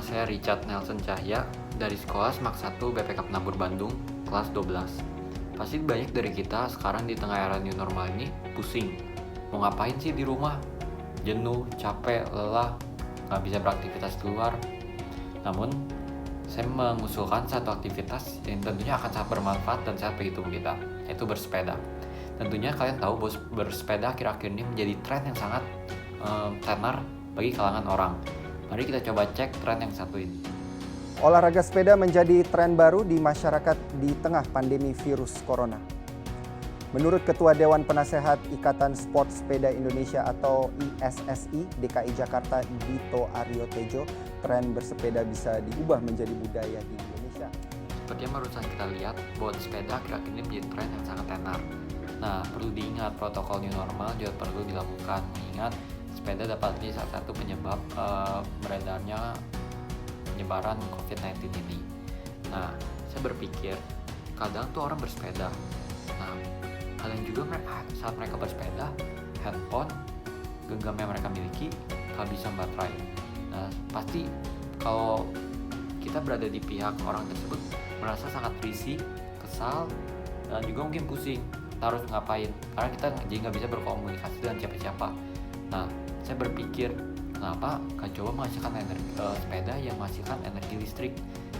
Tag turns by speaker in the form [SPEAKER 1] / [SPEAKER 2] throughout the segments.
[SPEAKER 1] saya Richard Nelson Cahya dari sekolah Semak 1 BPK Penabur Bandung, kelas 12. Pasti banyak dari kita sekarang di tengah era new normal ini pusing. Mau ngapain sih di rumah? Jenuh, capek, lelah, nggak bisa beraktivitas keluar. Namun, saya mengusulkan satu aktivitas yang tentunya akan sangat bermanfaat dan sehat bagi tubuh kita, yaitu bersepeda. Tentunya kalian tahu bahwa bersepeda akhir-akhir ini menjadi tren yang sangat tenar bagi kalangan orang. Mari kita coba cek tren yang satu ini.
[SPEAKER 2] Olahraga sepeda menjadi tren baru di masyarakat di tengah pandemi virus corona. Menurut Ketua Dewan Penasehat Ikatan Sport Sepeda Indonesia atau ISSI DKI Jakarta Dito Aryo Tejo, tren bersepeda bisa diubah menjadi budaya di Indonesia.
[SPEAKER 1] Seperti yang barusan kita lihat bahwa sepeda akhir-akhir ini menjadi tren yang sangat tenar. Nah, perlu diingat protokol new normal juga perlu dilakukan. Mengingat sepeda dapat menjadi salah satu penyebab beredarnya penyebaran COVID-19 ini. Nah, saya berpikir kadang tuh orang bersepeda. Nah, kadang juga saat mereka bersepeda, handphone, genggam yang mereka miliki kehabisan baterai. Nah, pasti kalau kita berada di pihak orang tersebut merasa sangat risih, kesal, dan juga mungkin pusing. Kita harus ngapain? Karena kita jadi nggak bisa berkomunikasi dengan siapa-siapa. Nah, saya berpikir kenapa gak coba menghasilkan sepeda yang menghasilkan energi listrik,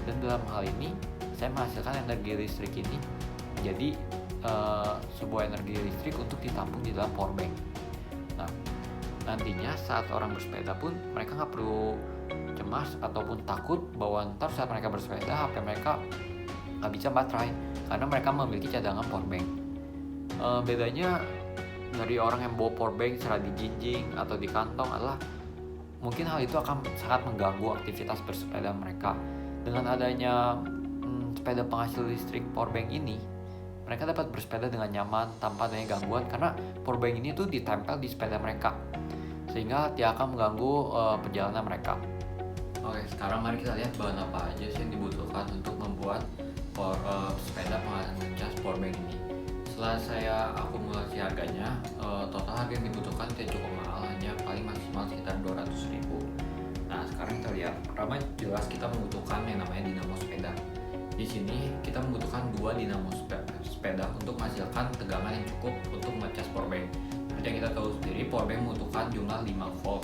[SPEAKER 1] dan dalam hal ini saya menghasilkan energi listrik ini jadi sebuah energi listrik untuk ditampung di dalam powerbank. Nah, nantinya saat orang bersepeda pun mereka nggak perlu cemas ataupun takut bahwa ntar saat mereka bersepeda HP mereka nggak bisa baterai karena mereka memiliki cadangan powerbank. Bedanya dari orang yang bawa powerbank secara di jinjing atau di kantong adalah mungkin hal itu akan sangat mengganggu aktivitas bersepeda mereka. Dengan adanya sepeda penghasil listrik powerbank ini, mereka dapat bersepeda dengan nyaman tanpa adanya gangguan karena powerbank ini tuh ditempel di sepeda mereka, sehingga tidak akan mengganggu perjalanan mereka. Oke, sekarang mari kita lihat bahan apa aja sih yang dibutuhkan untuk membuat sepeda penghasil cas powerbank ini. Setelah saya akumulasi harganya, total harga yang dibutuhkan tidak cukup mahal, hanya paling maksimal sekitar 200.000. Nah, sekarang kita lihat, pertama jelas kita membutuhkan yang namanya dinamo sepeda. Di sini kita membutuhkan 2 dinamo sepeda untuk menghasilkan tegangan yang cukup untuk mengecas powerbank. Seperti yang kita tahu sendiri, powerbank membutuhkan jumlah 5 volt,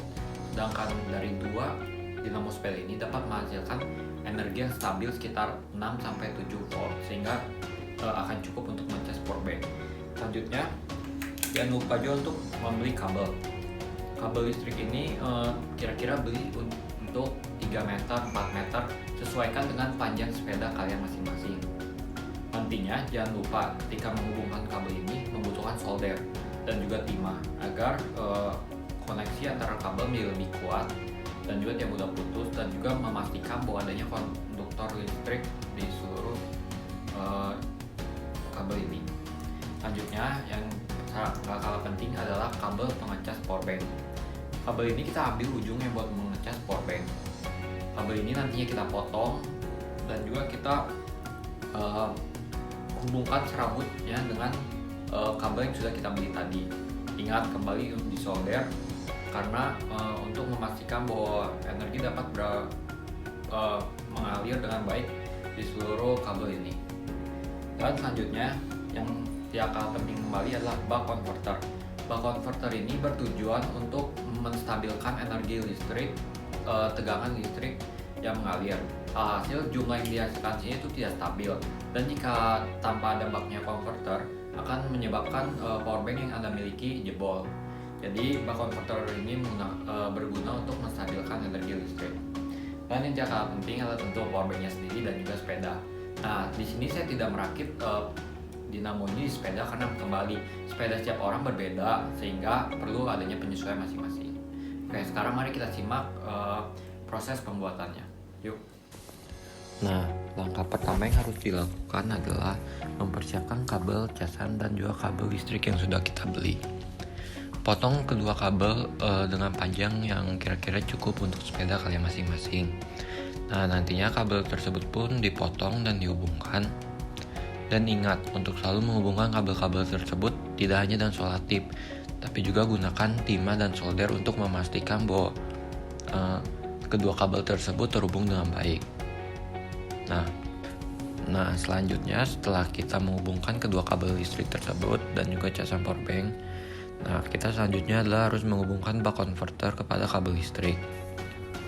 [SPEAKER 1] sedangkan dari 2 dinamo sepeda ini dapat menghasilkan energi yang stabil sekitar 6-7 volt, sehingga akan cukup untuk mengecas powerbank. Selanjutnya, jangan lupa juga untuk membeli kabel. Kabel listrik ini kira-kira beli untuk 3 meter, 4 meter, sesuaikan dengan panjang sepeda kalian masing-masing. Nantinya jangan lupa ketika menghubungkan kabel ini membutuhkan solder dan juga timah agar koneksi antara kabel menjadi lebih kuat dan juga tidak mudah putus, dan juga memastikan bahwa adanya konduktor listrik di seluruh kabel ini. Selanjutnya yang gak kalah penting adalah kabel pengecas powerbank. Kabel ini kita ambil ujungnya buat mengecas powerbank. Kabel ini nantinya kita potong dan juga kita hubungkan serabutnya dengan kabel yang sudah kita beli tadi. Ingat kembali untuk disolder karena untuk memastikan bahwa energi dapat mengalir dengan baik di seluruh kabel ini. Dan selanjutnya yang tidak kalah penting kembali adalah buck converter. Buck converter ini bertujuan untuk menstabilkan energi listrik, tegangan listrik yang mengalir. Alhasil jumlah yang dihasilkan sini itu tidak stabil, dan jika tanpa ada bucknya converter akan menyebabkan powerbank yang Anda miliki jebol. Jadi buck converter ini berguna untuk menstabilkan energi listrik. Dan yang tidak kalah penting adalah tentu powerbanknya sendiri dan juga sepeda. Nah, di sini saya tidak merakit dinamo ini di sepeda karena kembali sepeda setiap orang berbeda sehingga perlu adanya penyesuaian masing-masing. Oke, sekarang mari kita simak proses pembuatannya. Yuk. Nah, langkah pertama yang harus dilakukan adalah mempersiapkan kabel casan dan juga kabel listrik yang sudah kita beli. Potong kedua kabel dengan panjang yang kira-kira cukup untuk sepeda kalian masing-masing. Nah, nantinya kabel tersebut pun dipotong dan dihubungkan. Dan ingat untuk selalu menghubungkan kabel-kabel tersebut tidak hanya dengan selotip, tapi juga gunakan timah dan solder untuk memastikan bahwa kedua kabel tersebut terhubung dengan baik. Nah, selanjutnya setelah kita menghubungkan kedua kabel listrik tersebut dan juga casan power bank, kita selanjutnya adalah harus menghubungkan buck converter kepada kabel listrik.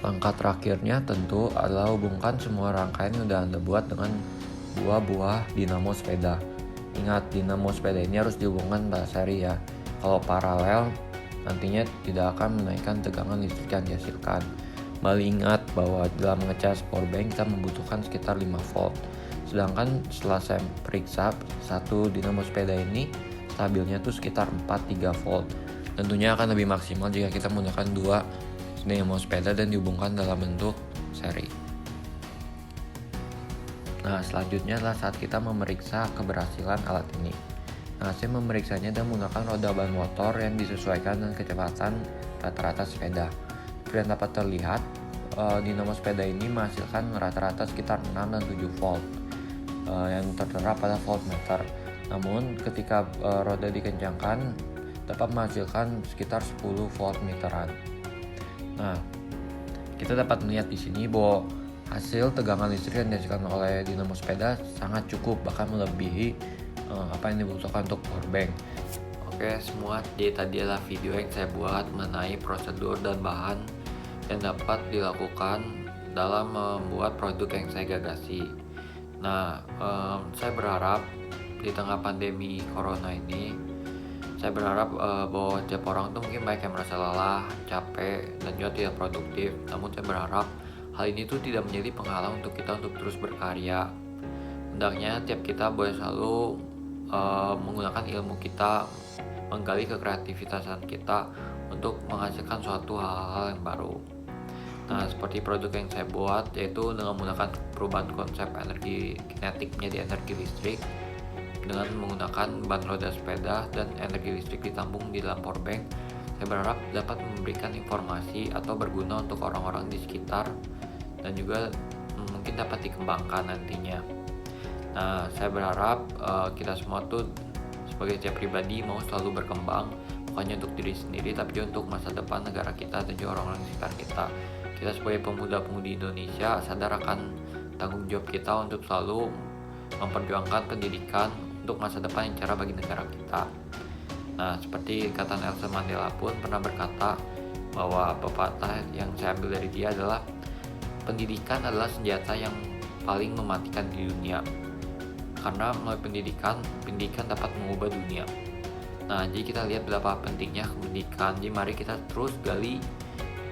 [SPEAKER 1] Langkah terakhirnya tentu adalah hubungkan semua rangkaian yang sudah Anda buat dengan buah dinamo sepeda. Ingat, dinamo sepeda ini harus dihubungkan pada seri ya. Kalau paralel, nantinya tidak akan menaikkan tegangan listrik yang dihasilkan. Kembali ingat bahwa dalam ngecas power bank kita membutuhkan sekitar 5 volt. Sedangkan setelah saya periksa satu dinamo sepeda ini stabilnya tuh sekitar 4-3 volt. Tentunya akan lebih maksimal jika kita menggunakan 2 dinamo sepeda dan dihubungkan dalam bentuk seri. Nah, selanjutnya adalah saat kita memeriksa keberhasilan alat ini. Saya memeriksanya dan menggunakan roda ban motor yang disesuaikan dengan kecepatan rata-rata sepeda. Seperti dapat terlihat, dinamo sepeda ini menghasilkan rata-rata sekitar 6 dan 7 volt yang tertera pada voltmeter. Namun ketika roda dikencangkan dapat menghasilkan sekitar 10 volt meteran. Nah, kita dapat melihat di sini bahwa hasil tegangan listrik yang dihasilkan oleh dinamo sepeda sangat cukup, bahkan melebihi apa yang dibutuhkan untuk power bank. Oke semua, jadi tadi adalah video yang saya buat mengenai prosedur dan bahan yang dapat dilakukan dalam membuat produk yang saya gagasi. Nah, saya berharap di tengah pandemi corona ini, saya berharap bahwa setiap orang tuh mungkin banyak yang merasa lelah, capek, dan juga tidak produktif. Namun saya berharap hal ini tuh tidak menjadi penghalang untuk kita untuk terus berkarya. Hendaknya tiap kita boleh selalu menggunakan ilmu kita, menggali kekreativitasan kita untuk menghasilkan suatu hal-hal yang baru. Nah, seperti produk yang saya buat, yaitu dengan menggunakan perubahan konsep energi kinetik menjadi energi listrik dengan menggunakan ban roda sepeda dan energi listrik ditambung di dalam power bank. Saya berharap dapat memberikan informasi atau berguna untuk orang-orang di sekitar dan juga mungkin dapat dikembangkan nantinya. Nah, saya berharap kita semua tuh sebagai setiap pribadi mau selalu berkembang, bukannya untuk diri sendiri tapi juga untuk masa depan negara kita dan juga orang-orang di sekitar kita. Kita sebagai pemuda-pemudi Indonesia sadar akan tanggung jawab kita untuk selalu memperjuangkan pendidikan untuk masa depan yang cerah bagi negara kita. Nah, seperti kata Nelson Mandela pun pernah berkata bahwa pepatah yang saya ambil dari dia adalah pendidikan adalah senjata yang paling mematikan di dunia. Karena melalui pendidikan dapat mengubah dunia. Nah, jadi kita lihat betapa pentingnya pendidikan. Jadi mari kita terus gali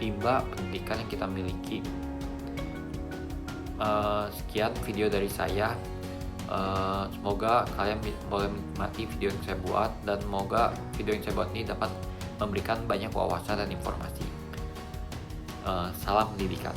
[SPEAKER 1] timba pendidikan yang kita miliki. Sekian video dari saya. Semoga kalian boleh menikmati video yang saya buat dan semoga video yang saya buat ini dapat memberikan banyak wawasan dan informasi. Salam pendidikan.